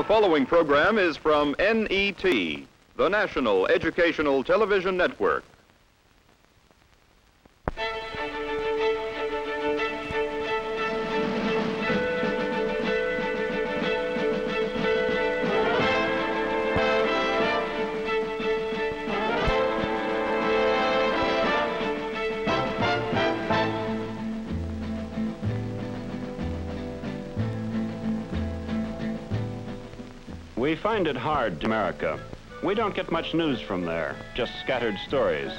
The following program is from NET, the National Educational Television Network. We find it hard to America. We don't get much news from there, just scattered stories.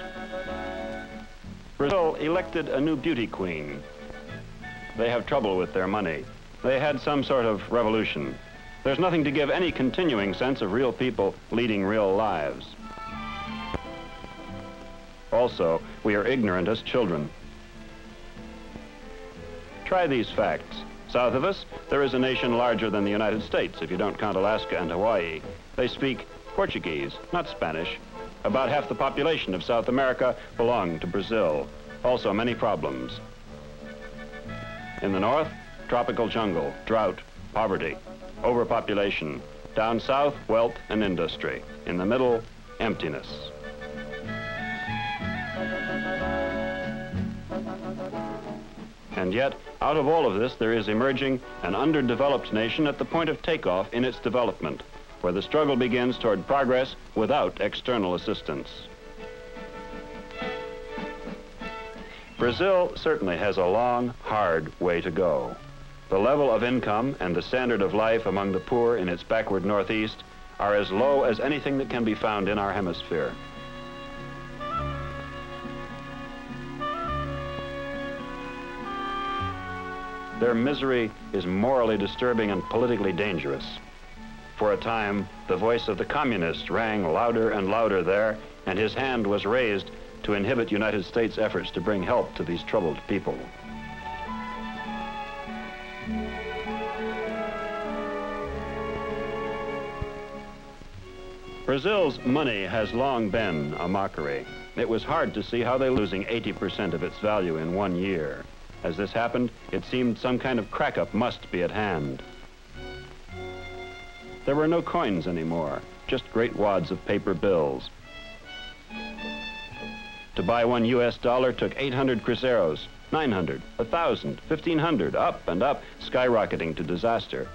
Brazil elected a new beauty queen. They have trouble with their money. They had some sort of revolution. There's nothing to give any continuing sense of real people leading real lives. Also, we are ignorant as children. Try these facts. South of us, there is a nation larger than the United States, if you don't count Alaska and Hawaii. They speak Portuguese, not Spanish. About half the population of South America belong to Brazil. Also many problems. In the north, tropical jungle, drought, poverty, overpopulation. Down south, wealth and industry. In the middle, emptiness. And yet, out of all of this, there is emerging an underdeveloped nation at the point of takeoff in its development, where the struggle begins toward progress without external assistance. Brazil certainly has a long, hard way to go. The level of income and the standard of life among the poor in its backward northeast are as low as anything that can be found in our hemisphere. Their misery is morally disturbing and politically dangerous. For a time, the voice of the communist rang louder and louder there, and his hand was raised to inhibit United States efforts to bring help to these troubled people. Brazil's money has long been a mockery. It was hard to see how they were losing 80% of its value in 1 year. As this happened, it seemed some kind of crack-up must be at hand. There were no coins anymore, just great wads of paper bills. To buy $1 US took 800 cruzeiros, 900, 1,000, 1,500, up and up, skyrocketing to disaster.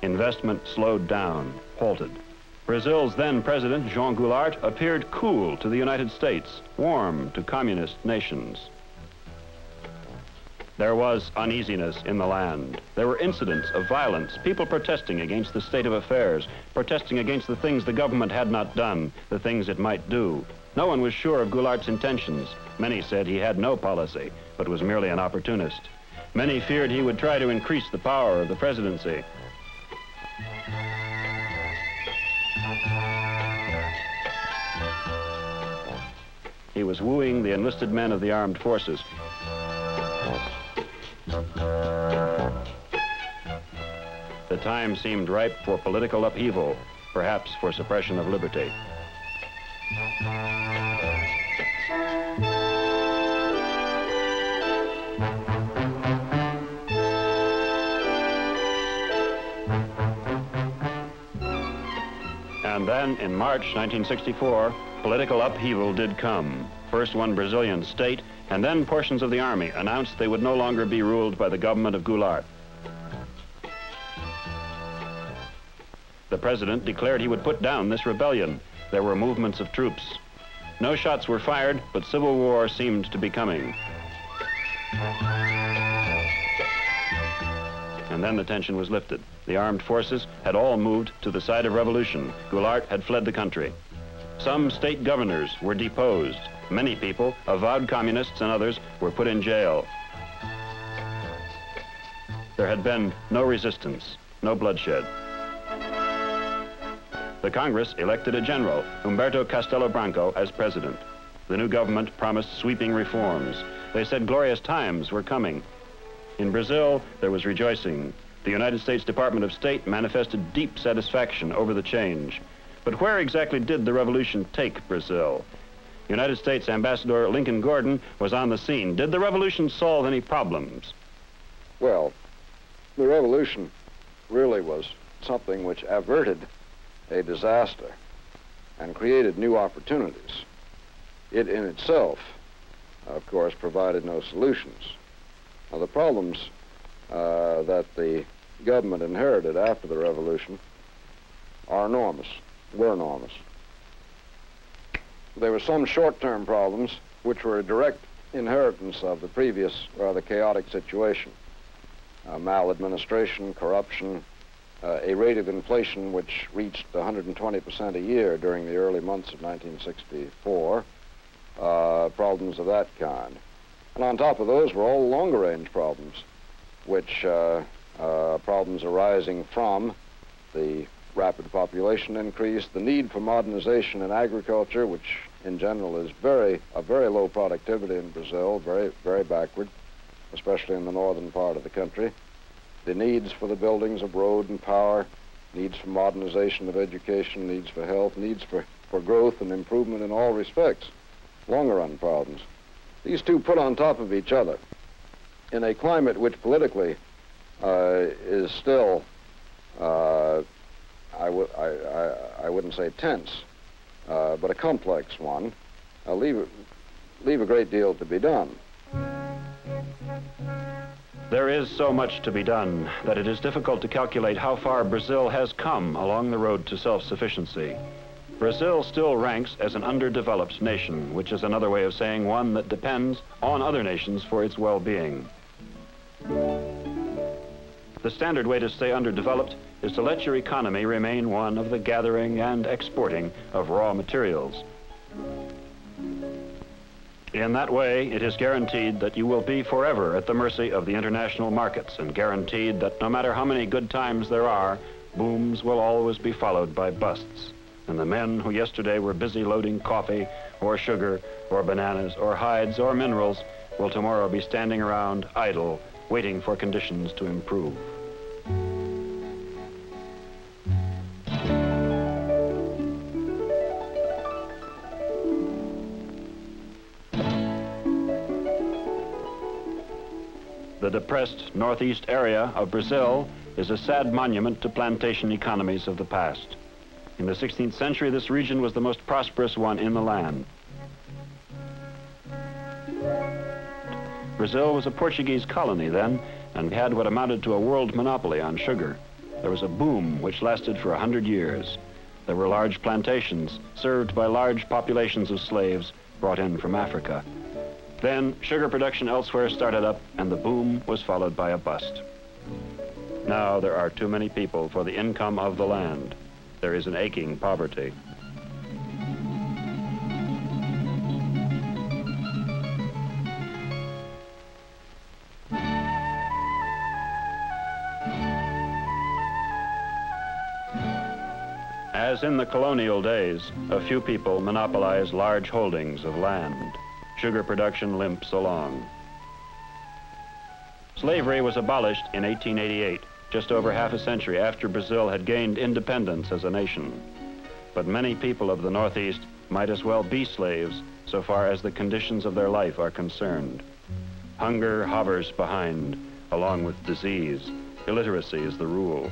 Investment slowed down, halted. Brazil's then president, Jean Goulart, appeared cool to the United States, warm to communist nations. There was uneasiness in the land. There were incidents of violence, people protesting against the state of affairs, protesting against the things the government had not done, the things it might do. No one was sure of Goulart's intentions. Many said he had no policy, but was merely an opportunist. Many feared he would try to increase the power of the presidency. He was wooing the enlisted men of the armed forces. The time seemed ripe for political upheaval, perhaps for suppression of liberty. And then, in March 1964, political upheaval did come. First one Brazilian state, and then portions of the army announced they would no longer be ruled by the government of Goulart. The president declared he would put down this rebellion. There were movements of troops. No shots were fired, but civil war seemed to be coming. And then the tension was lifted. The armed forces had all moved to the side of revolution. Goulart had fled the country. Some state governors were deposed. Many people, avowed communists and others, were put in jail. There had been no resistance, no bloodshed. The Congress elected a general, Humberto Castelo Branco, as president. The new government promised sweeping reforms. They said glorious times were coming. In Brazil, there was rejoicing. The United States Department of State manifested deep satisfaction over the change. But where exactly did the revolution take Brazil? United States Ambassador Lincoln Gordon was on the scene. Did the revolution solve any problems? Well, the revolution really was something which averted a disaster and created new opportunities. It in itself, of course, provided no solutions. Now, the problems that the government inherited after the revolution are enormous, were enormous. There were some short-term problems which were a direct inheritance of the previous rather chaotic situation. Maladministration, corruption, a rate of inflation which reached 120% a year during the early months of 1964, problems of that kind. And on top of those were all longer-range problems, which problems arising from the rapid population increase, the need for modernization in agriculture, which in general is a very low productivity in Brazil, very backward, especially in the northern part of the country. The needs for the buildings of road and power, needs for modernization of education, needs for health, needs for growth and improvement in all respects, longer run problems. These two put on top of each other in a climate which politically is still, I wouldn't say tense, but a complex one, leave a great deal to be done. There is so much to be done that it is difficult to calculate how far Brazil has come along the road to self-sufficiency. Brazil still ranks as an underdeveloped nation, which is another way of saying one that depends on other nations for its well-being. The standard way to stay underdeveloped is to let your economy remain one of the gathering and exporting of raw materials. In that way, it is guaranteed that you will be forever at the mercy of the international markets, and guaranteed that no matter how many good times there are, booms will always be followed by busts. And the men who yesterday were busy loading coffee or sugar or bananas or hides or minerals will tomorrow be standing around idle, waiting for conditions to improve. The depressed northeast area of Brazil is a sad monument to plantation economies of the past. In the 16th century, this region was the most prosperous one in the land. Brazil was a Portuguese colony then, and had what amounted to a world monopoly on sugar. There was a boom which lasted for 100 years. There were large plantations served by large populations of slaves brought in from Africa. Then sugar production elsewhere started up, and the boom was followed by a bust. Now there are too many people for the income of the land. There is an aching poverty. As in the colonial days, a few people monopolize large holdings of land. Sugar production limps along. Slavery was abolished in 1888, just over half a century after Brazil had gained independence as a nation. But many people of the Northeast might as well be slaves so far as the conditions of their life are concerned. Hunger hovers behind, along with disease. Illiteracy is the rule.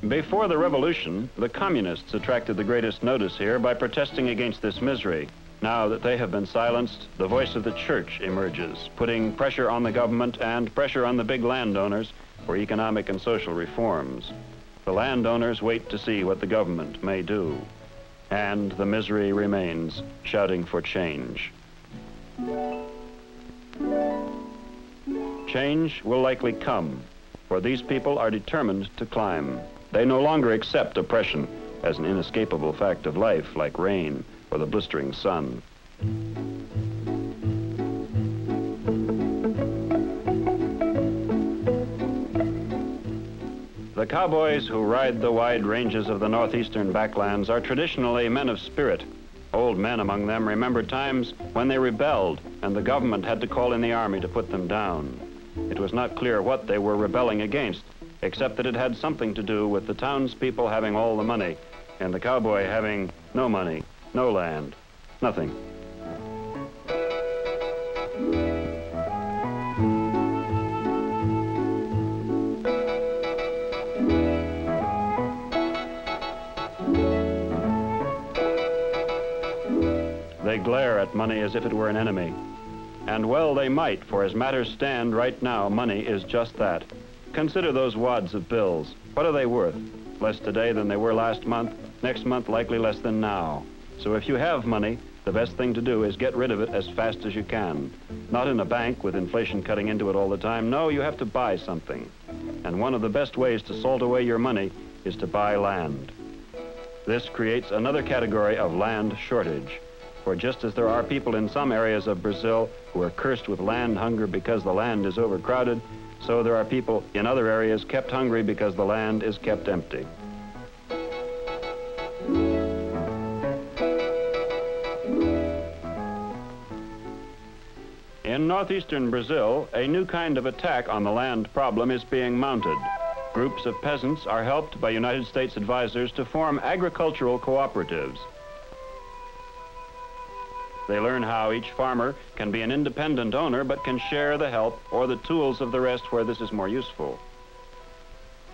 Before the revolution, the communists attracted the greatest notice here by protesting against this misery. Now that they have been silenced, the voice of the church emerges, putting pressure on the government and pressure on the big landowners for economic and social reforms. The landowners wait to see what the government may do. And the misery remains, shouting for change. Change will likely come, for these people are determined to climb. They no longer accept oppression as an inescapable fact of life, like rain or the blistering sun. The cowboys who ride the wide ranges of the northeastern backlands are traditionally men of spirit. Old men among them remember times when they rebelled and the government had to call in the army to put them down. It was not clear what they were rebelling against, except that it had something to do with the townspeople having all the money and the cowboy having no money, no land, nothing. They glare at money as if it were an enemy. And well they might, for as matters stand right now, money is just that. Consider those wads of bills. What are they worth? Less today than they were last month, next month likely less than now. So if you have money, the best thing to do is get rid of it as fast as you can. Not in a bank with inflation cutting into it all the time. No, you have to buy something. And one of the best ways to salt away your money is to buy land. This creates another category of land shortage. For just as there are people in some areas of Brazil who are cursed with land hunger because the land is overcrowded, so there are people in other areas kept hungry because the land is kept empty. In northeastern Brazil, a new kind of attack on the land problem is being mounted. Groups of peasants are helped by United States advisors to form agricultural cooperatives. They learn how each farmer can be an independent owner but can share the help or the tools of the rest where this is more useful.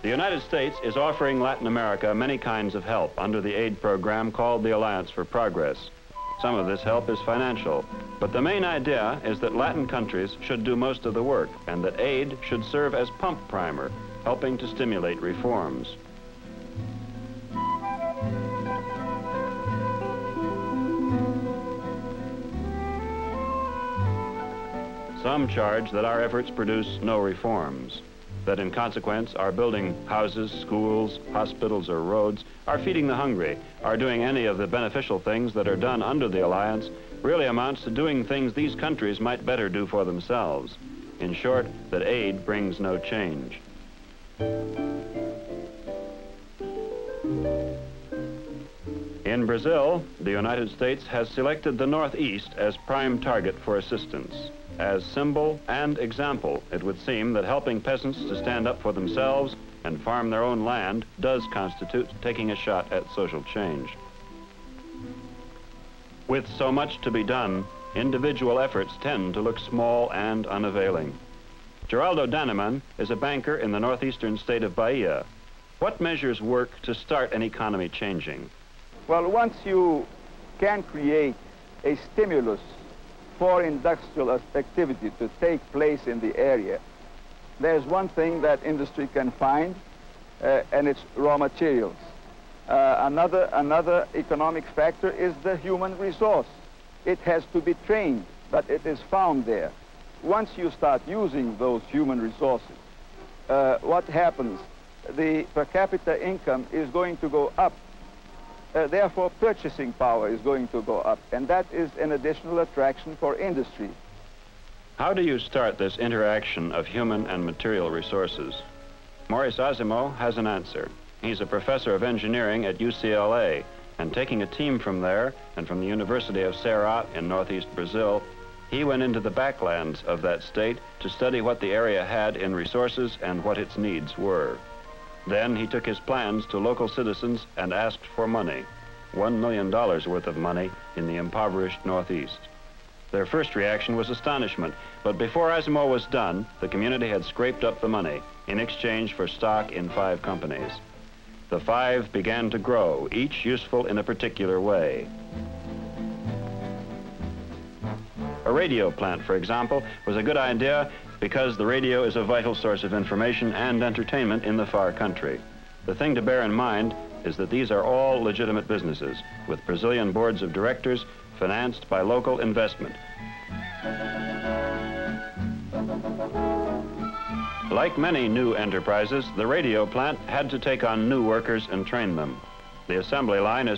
The United States is offering Latin America many kinds of help under the aid program called the Alliance for Progress. Some of this help is financial, but the main idea is that Latin countries should do most of the work and that aid should serve as pump primer, helping to stimulate reforms. Some charge that our efforts produce no reforms, that in consequence our building houses, schools, hospitals, or roads, are feeding the hungry, are doing any of the beneficial things that are done under the alliance, really amounts to doing things these countries might better do for themselves. In short, that aid brings no change. In Brazil, the United States has selected the Northeast as prime target for assistance. As symbol and example, it would seem that helping peasants to stand up for themselves and farm their own land does constitute taking a shot at social change. With so much to be done, individual efforts tend to look small and unavailing. Geraldo Daneman is a banker in the northeastern state of Bahia. What measures work to start an economy changing? Well, once you can create a stimulus for industrial activity to take place in the area, there's one thing that industry can find, and it's raw materials. Another economic factor is the human resource. It has to be trained, but it is found there. Once you start using those human resources, what happens? The per capita income is going to go up. Therefore, purchasing power is going to go up, and that is an additional attraction for industry. How do you start this interaction of human and material resources? Maurice Asimov has an answer. He's a professor of engineering at UCLA, and taking a team from there and from the University of Ceará in northeast Brazil, he went into the backlands of that state to study what the area had in resources and what its needs were. Then he took his plans to local citizens and asked for money, $1 million worth of money in the impoverished Northeast. Their first reaction was astonishment, but before Asimov was done, the community had scraped up the money in exchange for stock in 5 companies. The 5 began to grow, each useful in a particular way. A radio plant, for example, was a good idea because the radio is a vital source of information and entertainment in the far country. The thing to bear in mind is that these are all legitimate businesses, with Brazilian boards of directors financed by local investment. Like many new enterprises, the radio plant had to take on new workers and train them. The assembly line is